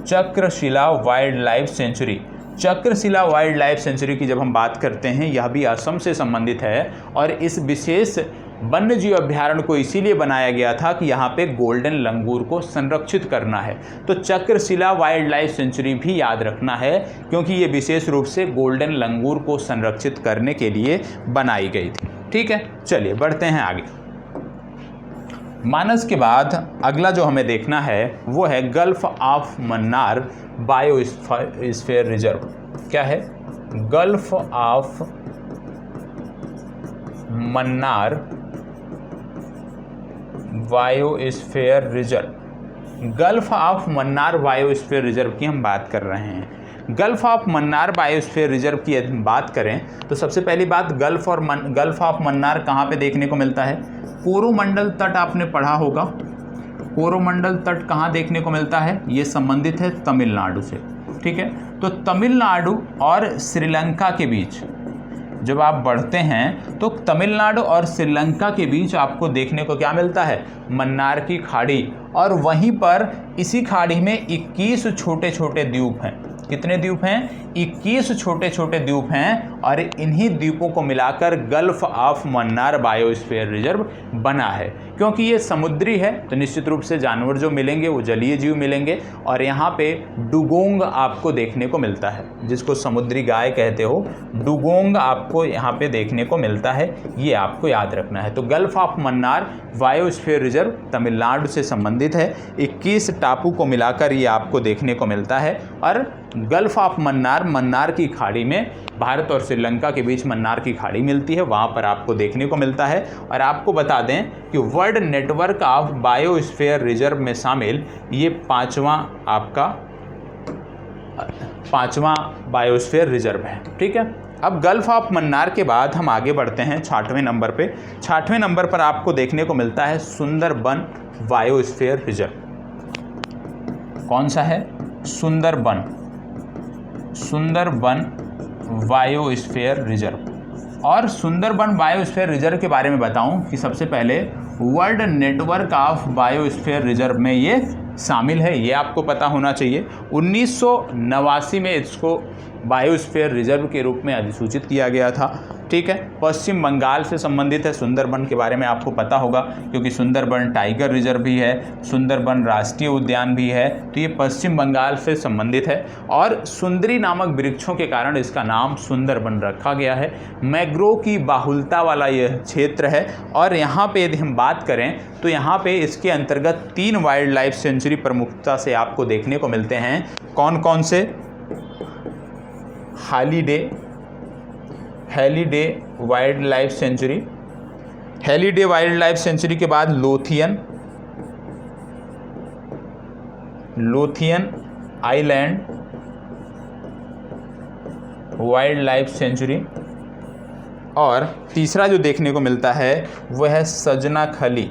Chakrashila wildlife sanctuary. Chakrashila wildlife sanctuary की जब हम बात करते हैं, यह भी असम से संबंधित है, और इस विशेष वन्य जीव अभ्यारण्य को इसीलिए बनाया गया था कि यहाँ पे गोल्डन लंगूर को संरक्षित करना है। तो चक्रशिला वाइल्ड लाइफ सेंचुरी भी याद रखना है, क्योंकि ये विशेष रूप से गोल्डन लंगूर को संरक्षित करने के लिए बनाई गई थी। ठीक है, चलिए बढ़ते हैं आगे। मानस के बाद अगला जो हमें देखना है वो है gulf of Mannar biosphere reserve. क्या है? Gulf of Mannar biosphere reserve. Gulf of Mannar biosphere reserve की हम बात कर रहे हैं। Gulf of Mannar biosphere reserve की यदि हम बात करें तो सबसे पहली बात, गल्फ ऑफ मन्नार कहाँ पे देखने को मिलता है? कोरोमंडल तट आपने पढ़ा होगा। कोरोमंडल तट कहाँ देखने को मिलता है? ये संबंधित है तमिलनाडु से। ठीक है, तो तमिलनाडु और श्रीलंका के बीच जब आप बढ़ते हैं तो तमिलनाडु और श्रीलंका के बीच आपको देखने को क्या मिलता है? मन्नार की खाड़ी। और वहीं पर इसी खाड़ी में 21 छोटे छोटे द्वीप हैं। कितने द्वीप हैं? 21 छोटे छोटे द्वीप हैं, और इन्हीं द्वीपों को मिलाकर gulf of Mannar biosphere reserve बना है। क्योंकि ये समुद्री है तो निश्चित रूप से जानवर जो मिलेंगे वो जलीय जीव मिलेंगे, और यहाँ पे डुगोंग आपको देखने को मिलता है, जिसको समुद्री गाय कहते हो। डुगोंग आपको यहाँ पे देखने को मिलता है, ये आपको याद रखना है। तो gulf of Mannar biosphere reserve Tamil Nadu से संबंधित है। 21 टापू को मिलाकर ये आपको देखने को मिलता है। और गल्फ ऑफ मन्नार की खाड़ी में, भारत और श्रीलंका के बीच मन्नार की खाड़ी मिलती है, वहाँ पर आपको देखने को मिलता है। और आपको बता दें कि world network of biosphere reserve में शामिल ये पांचवा बायोस्फीयर रिजर्व है। ठीक है, अब गल्फ ऑफ मन्नार के बाद हम आगे बढ़ते हैं 6वें नंबर पे। 6वें नंबर पर आपको देखने को मिलता है सुंदरबन बायोस्फीयर रिजर्व। कौन सा है? Sundarban biosphere reserve. और सुंदरबन बायोस्फीयर रिजर्व के बारे में बताऊं कि सबसे पहले world network of biosphere reserve में ये शामिल है, ये आपको पता होना चाहिए। 1989 में इसको बायोस्फीयर रिजर्व के रूप में अधिसूचित किया गया था। ठीक है। पश्चिम बंगाल से संबंधित है। सुंदरबन के बारे में आपको पता होगा क्योंकि सुंदरबन टाइगर रिजर्व भी है, सुंदरबन राष्ट्रीय उद्यान भी है, तो ये पश्चिम बंगाल से संबंधित है। और सुंदरी नामक वृक्षों के कारण इसका नाम सुंदरबन रखा गया है। मैंग्रोव की बाहुलता वाला यह क्षेत्र है। और यहाँ पे यदि हम बात करें तो यहाँ पे इसके अंतर्गत 3 वाइल्ड लाइफ सेंचुरी प्रमुखता से आपको देखने को मिलते हैं। कौन कौन से? Haliday wild life sanctuary, Haliday wild life sanctuary के बाद Lothian island wild life sanctuary, और तीसरा जो देखने को मिलता है वह है सजनाखली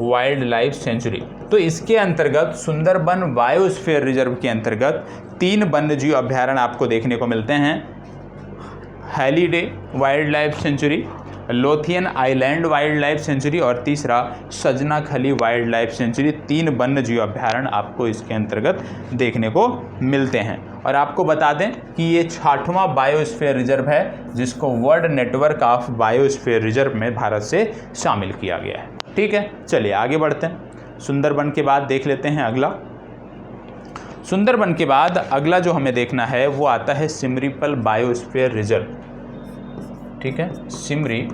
वाइल्ड लाइफ सेंचुरी। तो इसके अंतर्गत सुंदरबन बायोस्फीयर रिजर्व के अंतर्गत 3 वन्यजीव अभ्यारण्य आपको देखने को मिलते हैं। Haliday wild life sanctuary, Lothian island wild life sanctuary और तीसरा सजनाखली वाइल्ड लाइफ सेंचुरी। 3 वन्यजीव अभ्यारण्य आपको इसके अंतर्गत देखने को मिलते हैं। और आपको बता दें कि ये 6वां बायोस्फीयर रिजर्व है जिसको world network of biosphere reserve में भारत से शामिल किया गया है। ठीक है, चलिए आगे बढ़ते हैं। सुंदरबन के बाद देख लेते हैं अगला। सुंदरबन के बाद अगला जो हमें देखना है वो आता है सिमरीपल बायोस्फीयर रिजर्व। ठीक है, Simri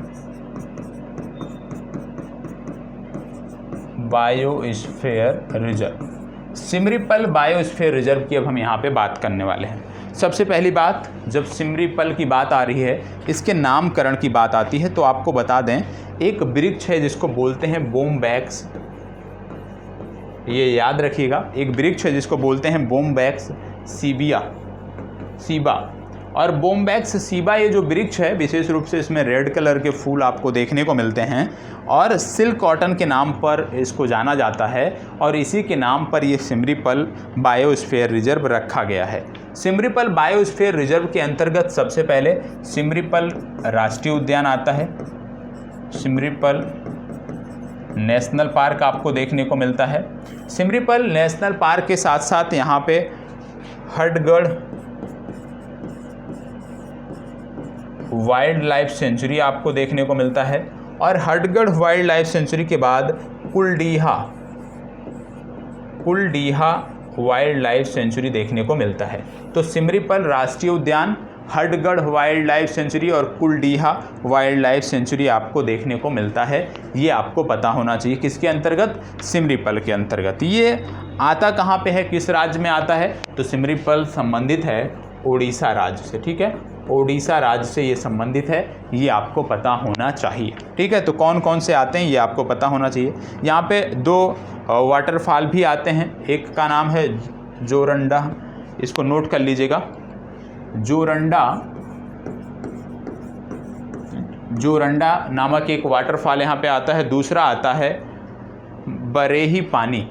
biosphere reserve, Similipal biosphere reserve की अब हम यहाँ पे बात करने वाले हैं। सबसे पहली बात, जब सिमरीपल की बात आ रही है, इसके नामकरण की बात आती है, तो आपको बता दें एक वृक्ष है जिसको बोलते हैं बोमबैक्स, ये याद रखिएगा। एक वृक्ष है जिसको बोलते हैं बोमबैक्स सीबा। और बोमबैक्स सीबा ये जो वृक्ष है, विशेष रूप से इसमें रेड कलर के फूल आपको देखने को मिलते हैं और सिल्क कॉटन के नाम पर इसको जाना जाता है और इसी के नाम पर ये सिमरीपल बायोस्फीयर रिजर्व रखा गया है। सिमरीपल बायोस्फीयर रिजर्व के अंतर्गत सबसे पहले सिमरीपल राष्ट्रीय उद्यान आता है, सिमरीपल नेशनल पार्क आपको देखने को मिलता है। सिमरीपल नेशनल पार्क के साथ साथ यहाँ पे हडगढ़ वाइल्ड लाइफ सेंचुरी आपको देखने को मिलता है और हडगढ़ वाइल्ड लाइफ सेंचुरी के बाद कुलडीहा वाइल्ड लाइफ सेंचुरी देखने को मिलता है। तो सिमरीपल राष्ट्रीय उद्यान, हडगढ़ वाइल्ड लाइफ सेंचुरी और कुलडीहा वाइल्ड लाइफ सेंचुरी आपको देखने को मिलता है। ये आपको पता होना चाहिए किसके अंतर्गत? सिमरीपल के अंतर्गत। ये आता कहाँ पे है, किस राज्य में आता है? तो सिमरीपल संबंधित है ओडिशा राज्य से। ठीक है, ओडिशा राज्य से ये संबंधित है, ये आपको पता होना चाहिए। ठीक है, तो कौन कौन से आते हैं ये आपको पता होना चाहिए। यहाँ पे 2 वाटरफॉल भी आते हैं, एक का नाम है जोरंडा, इसको नोट कर लीजिएगा, जोरंडा नामक एक वाटरफॉल यहाँ पे आता है। दूसरा आता है बरेही पानी,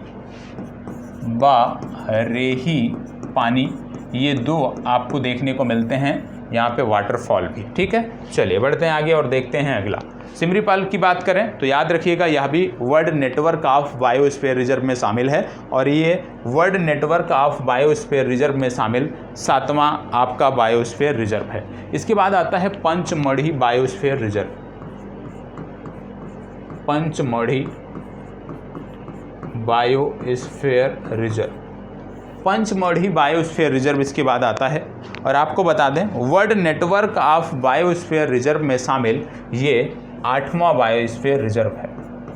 ये 2 आपको देखने को मिलते हैं यहाँ पे वाटरफॉल भी। ठीक है, चलिए बढ़ते हैं आगे और देखते हैं अगला। सिमरीपल की बात करें तो याद रखिएगा यह भी world network of biosphere reserve में शामिल है और ये world network of biosphere reserve में शामिल 7वां आपका बायोस्फीयर रिजर्व है। इसके बाद आता है Pachmarhi biosphere reserve, Pachmarhi biosphere reserve, Pachmarhi biosphere reserve इसके बाद आता है। और आपको बता दें world network of biosphere reserve में शामिल ये 8वां बायोस्फीयर रिजर्व है।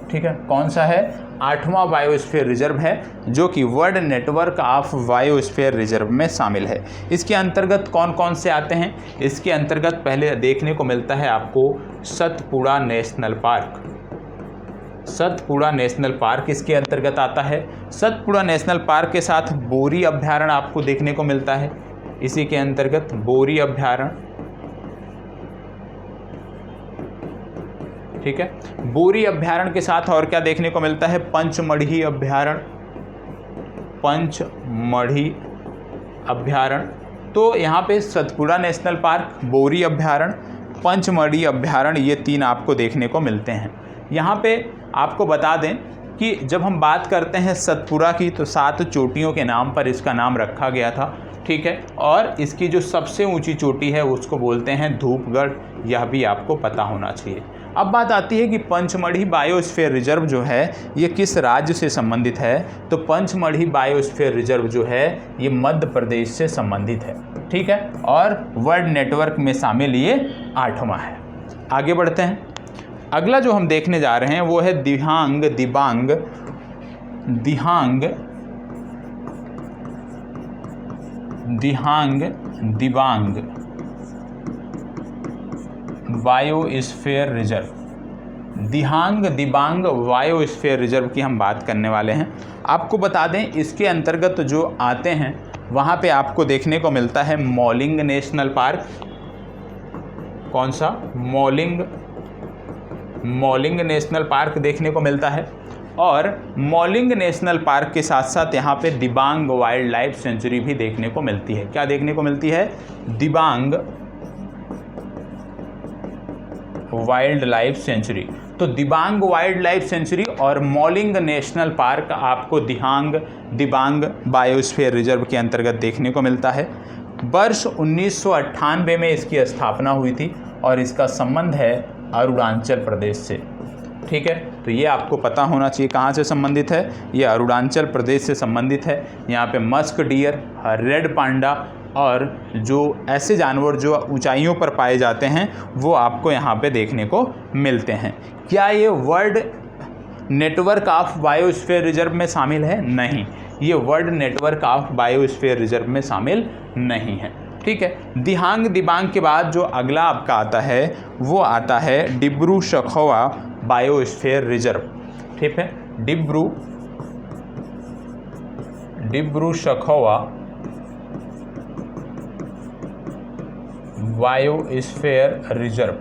ठीक है, कौन सा है? 8वां बायोस्फीयर रिजर्व है जो कि world network of biosphere reserve में शामिल है। इसके अंतर्गत कौन कौन से आते हैं? इसके अंतर्गत पहले देखने को मिलता है आपको Satpura national park, Satpura national park इसके अंतर्गत आता है। सतपुड़ा नेशनल पार्क के साथ बोरी अभ्यारण्य आपको देखने को मिलता है, इसी के अंतर्गत बोरी अभ्यारण्य। ठीक है, बोरी अभ्यारण्य के साथ और क्या देखने को मिलता है? पंचमढ़ी अभ्यारण्य, पंचमढ़ी अभ्यारण्य। तो यहाँ पे सतपुड़ा नेशनल पार्क, बोरी अभ्यारण्य, पंचमढ़ी अभ्यारण्य, ये 3 आपको देखने को मिलते हैं। यहाँ पे आपको बता दें कि जब हम बात करते हैं सतपुड़ा की तो 7 चोटियों के नाम पर इसका नाम रखा गया था। ठीक है। और इसकी जो सबसे ऊंची चोटी है उसको बोलते हैं धूपगढ़, यह भी आपको पता होना चाहिए। अब बात आती है कि पंचमढ़ी बायोस्फीयर रिजर्व जो है ये किस राज्य से संबंधित है। तो पंचमढ़ी बायोस्फीयर रिजर्व जो है ये मध्य प्रदेश से संबंधित है, ठीक है। और वर्ल्ड नेटवर्क में शामिल ये 8वां है। आगे बढ़ते हैं। अगला जो हम देखने जा रहे हैं वो है दिहांग दिबांग बायोस्फीयर रिजर्व। दिहांग दिबांग बायोस्फीयर रिजर्व की हम बात करने वाले हैं। आपको बता दें इसके अंतर्गत जो आते हैं वहाँ पे आपको देखने को मिलता है मॉलिंग नेशनल पार्क। कौन सा? मॉलिंग नेशनल पार्क देखने को मिलता है। और मॉलिंग नेशनल पार्क के साथ साथ यहाँ पे दिबांग वाइल्ड लाइफ सेंचुरी भी देखने को मिलती है। क्या देखने को मिलती है? Dibang wild life sanctuary. तो दिबांग वाइल्ड लाइफ सेंचुरी और मॉलिंग नेशनल पार्क आपको दिबांग बायोस्फीयर रिजर्व के अंतर्गत देखने को मिलता है। वर्ष 1998 में इसकी स्थापना हुई थी और इसका संबंध है अरुणाचल प्रदेश से, ठीक है। तो ये आपको पता होना चाहिए कहाँ से संबंधित है, ये अरुणाचल प्रदेश से संबंधित है। यहाँ पे मस्क डियर, रेड पांडा और जो ऐसे जानवर जो ऊंचाइयों पर पाए जाते हैं वो आपको यहाँ पे देखने को मिलते हैं। क्या ये world network of biosphere reserve में शामिल है? नहीं, ये world network of biosphere reserve में शामिल नहीं है, ठीक है। दिहांग दिबांग के बाद जो अगला आपका आता है वो आता है डिब्रू सखोवा बायोस्फीयर रिजर्व, ठीक है। Dibru Saikhowa biosphere reserve.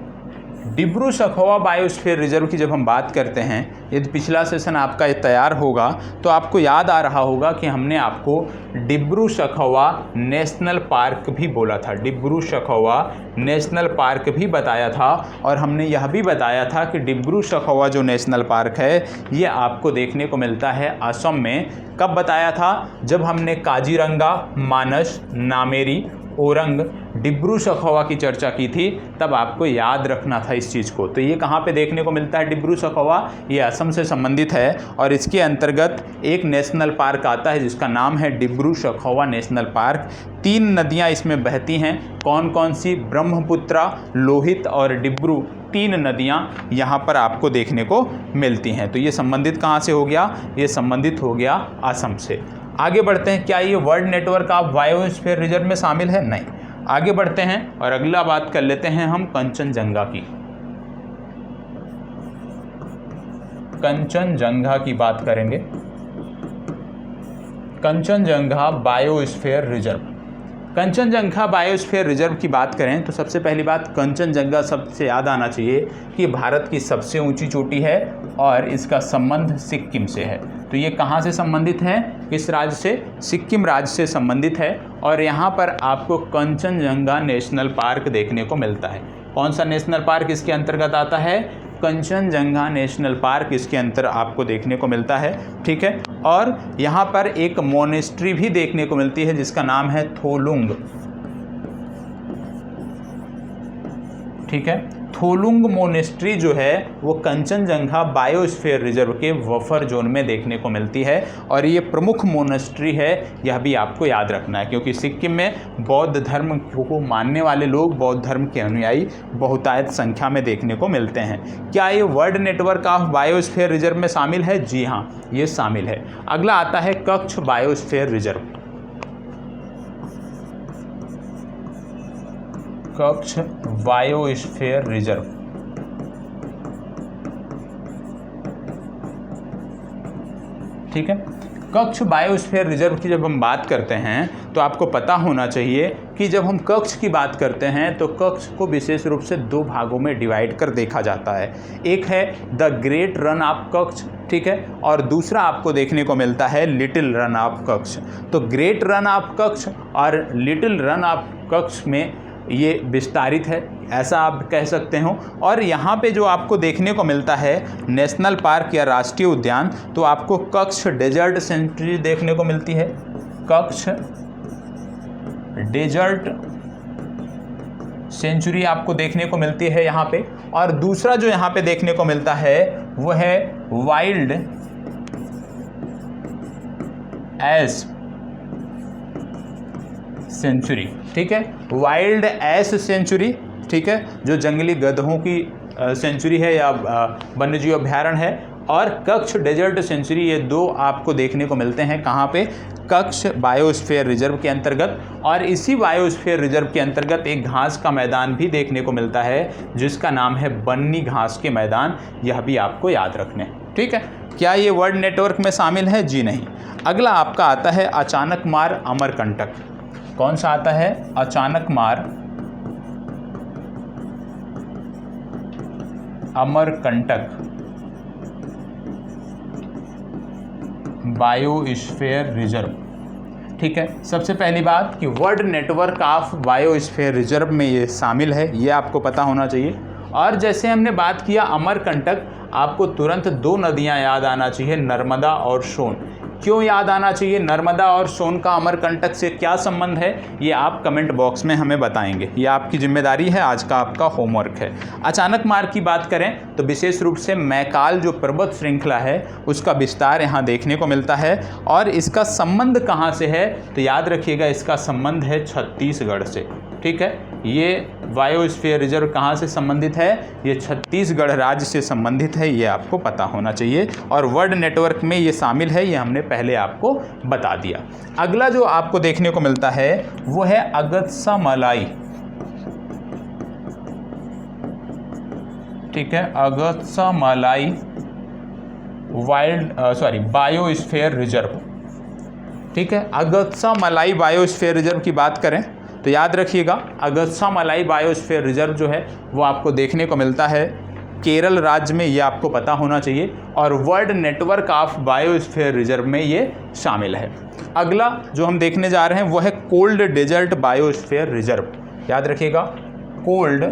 Dibru Saikhowa biosphere reserve की जब हम बात करते हैं, यदि पिछला सेशन आपका ये तैयार होगा तो आपको याद आ रहा होगा कि हमने आपको डिब्रू सखोवा नेशनल पार्क भी बोला था, डिब्रू सखोवा नेशनल पार्क भी बताया था। और हमने यह भी बताया था कि डिब्रू सखोवा जो नेशनल पार्क है ये आपको देखने को मिलता है असम में। कब बताया था? जब हमने काजीरंगा, मानस, नामेरी, ओरंग, डिब्रू सखोवा की चर्चा की थी, तब आपको याद रखना था इस चीज़ को। तो ये कहाँ पे देखने को मिलता है डिब्रू सखोवा? ये असम से संबंधित है और इसके अंतर्गत एक नेशनल पार्क आता है जिसका नाम है डिब्रू सखोवा नेशनल पार्क। 3 नदियाँ इसमें बहती हैं। कौन कौन सी? ब्रह्मपुत्रा, लोहित और डिब्रू, 3 नदियाँ यहाँ पर आपको देखने को मिलती हैं। तो ये संबंधित कहाँ से हो गया? ये संबंधित हो गया असम से। आगे बढ़ते हैं। क्या ये world network of biosphere reserve में शामिल है? नहीं। आगे बढ़ते हैं और अगला बात कर लेते हैं हम कंचनजंगा की। कंचनजंगा की बात करेंगे। Kanchenjunga biosphere reserve. Kanchenjunga biosphere reserve की बात करें तो सबसे पहली बात कंचनजंगा शब्द से याद आना चाहिए कि भारत की सबसे ऊंची चोटी है और इसका संबंध सिक्किम से है। तो ये कहाँ से संबंधित है? किस राज्य से? सिक्किम राज्य से संबंधित है। और यहाँ पर आपको कंचनजंगा नेशनल पार्क देखने को मिलता है। कौन सा नेशनल पार्क इसके अंतर्गत आता है? कंचनजंगा नेशनल पार्क इसके अंतर आपको देखने को मिलता है, ठीक है। और यहाँ पर एक मोनेस्ट्री भी देखने को मिलती है जिसका नाम है थोलुंग, ठीक है। थोलुंग मोनेस्ट्री जो है वो कंचनजंगा बायोस्फीयर रिजर्व के बफर जोन में देखने को मिलती है और ये प्रमुख मोनेस्ट्री है, यह भी आपको याद रखना है क्योंकि सिक्किम में बौद्ध धर्म को मानने वाले लोग, बौद्ध धर्म के अनुयायी बहुतायत संख्या में देखने को मिलते हैं। क्या ये world network of biosphere reserve में शामिल है? जी हाँ, ये शामिल है। अगला आता है Kutch biosphere reserve. Kutch biosphere reserve, ठीक है। कच्छ बायोस्फीयर रिजर्व की जब हम बात करते हैं तो आपको पता होना चाहिए कि जब हम कच्छ की बात करते हैं तो कच्छ को विशेष रूप से 2 भागों में डिवाइड कर देखा जाता है। एक है the great run of Kutch, ठीक है, और दूसरा आपको देखने को मिलता है लिटिल रन ऑफ कच्छ। तो ग्रेट रन ऑफ कच्छ और लिटिल रन ऑफ कच्छ में ये विस्तारित है, ऐसा आप कह सकते हो। और यहाँ पे जो आपको देखने को मिलता है नेशनल पार्क या राष्ट्रीय उद्यान, तो आपको कच्छ डेजर्ट सेंचुरी देखने को मिलती है। कच्छ डेजर्ट सेंचुरी आपको देखने को मिलती है यहाँ पे। और दूसरा जो यहाँ पे देखने को मिलता है वो है वाइल्ड एस सेंचुरी, ठीक है, वाइल्ड एस सेंचुरी, ठीक है, जो जंगली गधों की सेंचुरी है या वन्यजीव अभ्यारण्य है। और कच्छ डेजर्ट सेंचुरी, ये दो आपको देखने को मिलते हैं कहाँ पे, कच्छ बायोस्फीयर रिजर्व के अंतर्गत। और इसी बायोस्फीयर रिजर्व के अंतर्गत एक घास का मैदान भी देखने को मिलता है जिसका नाम है बन्नी घास के मैदान, यह भी आपको याद रखने हैं, ठीक है। क्या ये वर्ल्ड नेटवर्क में शामिल है? जी नहीं। अगला आपका आता है अचानकमार अमरकंटक। कौन सा आता है? अचानकमार अमरकंटक बायोस्फीयर रिजर्व, ठीक है। सबसे पहली बात कि world network of biosphere reserve में ये शामिल है, ये आपको पता होना चाहिए। और जैसे हमने बात किया अमरकंटक, आपको तुरंत दो नदियां याद आना चाहिए, नर्मदा और सोन। क्यों याद आना चाहिए? नर्मदा और सोन का अमरकंटक से क्या संबंध है, ये आप कमेंट बॉक्स में हमें बताएंगे, ये आपकी जिम्मेदारी है, आज का आपका होमवर्क है। अचानकमार की बात करें तो विशेष रूप से मैकाल जो पर्वत श्रृंखला है उसका विस्तार यहाँ देखने को मिलता है। और इसका संबंध कहाँ से है? तो याद रखिएगा, इसका संबंध है छत्तीसगढ़ से, ठीक है। ये बायोस्फीयर रिजर्व कहाँ से संबंधित है? ये छत्तीसगढ़ राज्य से संबंधित है, ये आपको पता होना चाहिए। और वर्ल्ड नेटवर्क में ये शामिल है, ये हमने पहले आपको बता दिया। अगला जो आपको देखने को मिलता है वो है अगस्त्य मलाई, ठीक है, अगस्त्य मलाई बायोस्फीयर रिजर्व, ठीक है। अगस्त्य मलाई बायोस्फीयर रिजर्व की बात करें तो याद रखिएगा, अगस्त्य मलाई बायोस्फीयर रिजर्व जो है वो आपको देखने को मिलता है केरल राज्य में, ये आपको पता होना चाहिए। और world network of biosphere reserve में ये शामिल है। अगला जो हम देखने जा रहे हैं वो है कोल्ड डेजर्ट बायोस्फीयर रिजर्व। याद रखिएगा, cold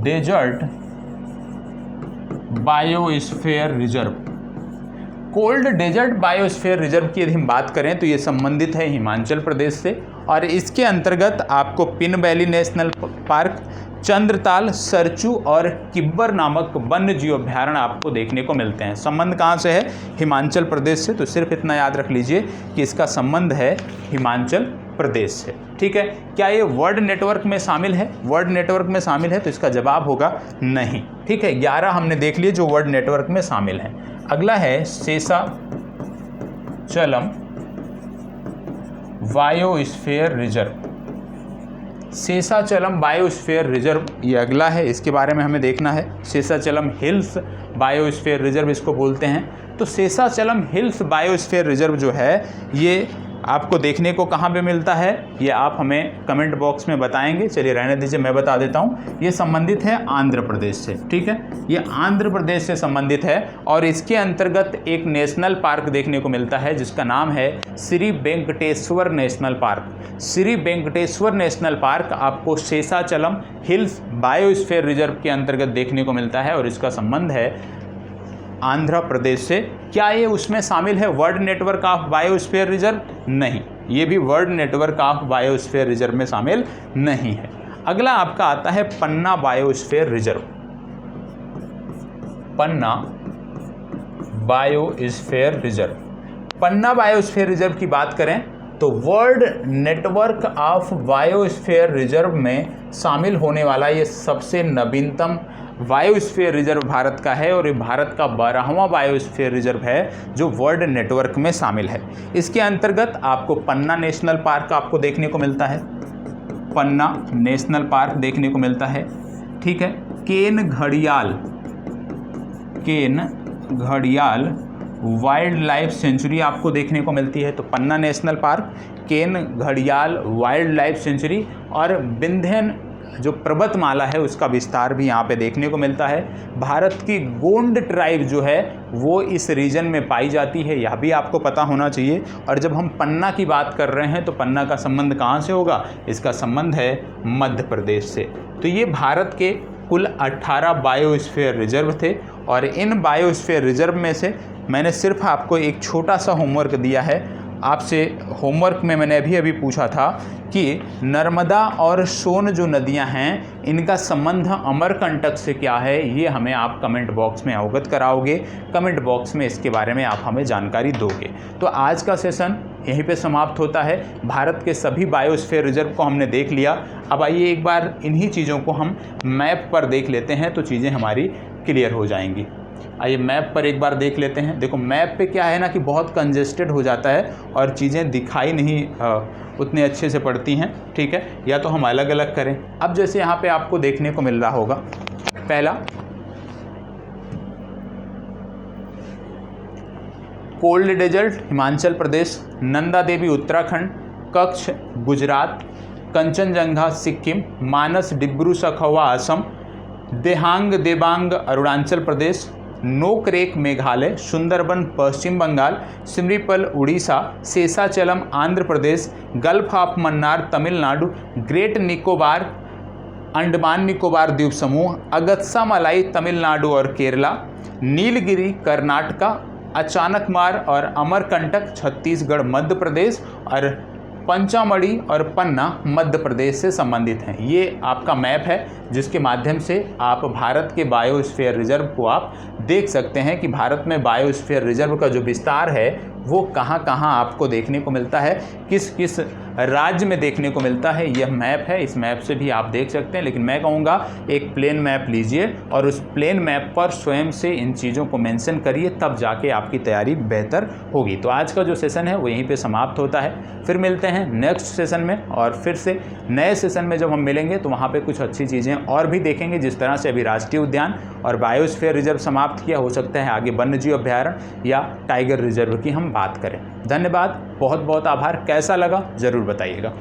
desert biosphere reserve. Cold desert biosphere reserve की यदि हम बात करें तो ये संबंधित है हिमाचल प्रदेश से। और इसके अंतर्गत आपको pin valley national park, Chandratal, Sarchu और किब्बर नामक वन्य जीव अभ्यारण्य आपको देखने को मिलते हैं। संबंध कहाँ से है? हिमाचल प्रदेश से। तो सिर्फ इतना याद रख लीजिए कि इसका संबंध है हिमाचल प्रदेश से, ठीक है। क्या ये वर्ल्ड नेटवर्क में शामिल है? वर्ल्ड नेटवर्क में शामिल है तो इसका जवाब होगा नहीं, ठीक है। 11 हमने देख लिए जो वर्ल्ड नेटवर्क में शामिल हैं। अगला है Seshachalam biosphere reserve. Seshachalam biosphere reserve ये अगला है, इसके बारे में हमें देखना है। शेषाचलम हिल्स बायोस्फीयर रिजर्व इसको बोलते हैं। तो शेषाचलम हिल्स बायोस्फीयर रिजर्व जो है ये आपको देखने को कहाँ पे मिलता है, ये आप हमें कमेंट बॉक्स में बताएंगे। चलिए रहने दीजिए, मैं बता देता हूँ। ये संबंधित है आंध्र प्रदेश से, ठीक है, ये आंध्र प्रदेश से संबंधित है। और इसके अंतर्गत एक नेशनल पार्क देखने को मिलता है जिसका नाम है Shri Venkateswara national park. Shri Venkateswara national park आपको शेषाचलम हिल्स बायोस्फीयर रिजर्व के अंतर्गत देखने को मिलता है और इसका संबंध है आंध्र प्रदेश से। क्या ये उसमें शामिल है world network of biosphere reserve? नहीं, ये भी world network of biosphere reserve में शामिल नहीं है। अगला आपका आता है पन्ना बायोस्फीयर रिजर्व। पन्ना बायोस्फीयर रिजर्व। पन्ना बायोस्फीयर रिजर्व की बात करें तो world network of biosphere reserve में शामिल होने वाला ये सबसे नवीनतम बायोस्फीयर रिजर्व भारत का है। और ये भारत का 12वां बायोस्फीयर रिजर्व है जो वर्ल्ड नेटवर्क में शामिल है। इसके अंतर्गत आपको पन्ना नेशनल पार्क आपको देखने को मिलता है, पन्ना नेशनल पार्क देखने को मिलता है, ठीक है। केन घड़ियाल वाइल्ड लाइफ सेंचुरी आपको देखने को मिलती है। तो पन्ना नेशनल पार्क, केन घड़ियाल वाइल्ड लाइफ सेंचुरी और विंध्यन जो पर्वतमाला है उसका विस्तार भी यहाँ पे देखने को मिलता है। भारत की गोंड ट्राइब जो है वो इस रीजन में पाई जाती है, यह भी आपको पता होना चाहिए। और जब हम पन्ना की बात कर रहे हैं तो पन्ना का संबंध कहाँ से होगा? इसका संबंध है मध्य प्रदेश से। तो ये भारत के कुल 18 बायोस्फीयर रिजर्व थे। और इन बायोस्फीयर रिजर्व में से मैंने सिर्फ आपको एक छोटा सा होमवर्क दिया है, आपसे होमवर्क में मैंने अभी पूछा था कि नर्मदा और सोन जो नदियां हैं इनका संबंध अमरकंटक से क्या है, ये हमें आप कमेंट बॉक्स में अवगत कराओगे, कमेंट बॉक्स में इसके बारे में आप हमें जानकारी दोगे। तो आज का सेशन यहीं पे समाप्त होता है। भारत के सभी बायोस्फीयर रिजर्व को हमने देख लिया। अब आइए एक बार इन्हीं चीज़ों को हम मैप पर देख लेते हैं तो चीज़ें हमारी क्लियर हो जाएंगी। आइए मैप पर एक बार देख लेते हैं। देखो मैप पे क्या है ना कि बहुत कंजेस्टेड हो जाता है और चीज़ें दिखाई नहीं उतने अच्छे से पड़ती हैं, ठीक है, या तो हम अलग अलग करें। अब जैसे यहाँ पे आपको देखने को मिल रहा होगा, पहला cold desert Himachal Pradesh, Nanda Devi Uttarakhand, Kutch Gujarat, Kanchenjunga Sikkim, Manas Dibru Saikhowa Assam, Dehang Dibang Arunachal Pradesh, Nokrek Meghalaya, Sundarban Paschim Bangal, Similipal Orissa, Seshachalam Andhra Pradesh, gulf of Mannar Tamil Nadu, great Nicobar Andaman Nicobar द्वीप समूह, अगत्सा मलाई तमिलनाडु और केरला, नीलगिरी कर्नाटका, अचानकमार और अमरकंटक छत्तीसगढ़ मध्य प्रदेश और पंचामढ़ी और पन्ना मध्य प्रदेश से संबंधित हैं। ये आपका मैप है जिसके माध्यम से आप भारत के बायोस्फीयर रिजर्व को आप देख सकते हैं कि भारत में बायोस्फीयर रिजर्व का जो विस्तार है वो कहाँ कहाँ आपको देखने को मिलता है, किस किस राज्य में देखने को मिलता है। यह मैप है, इस मैप से भी आप देख सकते हैं, लेकिन मैं कहूँगा एक प्लेन मैप लीजिए और उस प्लेन मैप पर स्वयं से इन चीज़ों को मेंशन करिए, तब जाके आपकी तैयारी बेहतर होगी। तो आज का जो सेशन है वो यहीं पे समाप्त होता है। फिर मिलते हैं नेक्स्ट सेशन में और फिर से नए सेशन में जब हम मिलेंगे तो वहाँ पर कुछ अच्छी चीज़ें और भी देखेंगे। जिस तरह से अभी राष्ट्रीय उद्यान और बायोस्फीयर रिजर्व समाप्त किया, हो सकता है आगे वन्यजीव अभ्यारण्य या टाइगर रिजर्व की हम बात करें। धन्यवाद, बहुत बहुत आभार। कैसा लगा ज़रूर बताइएगा।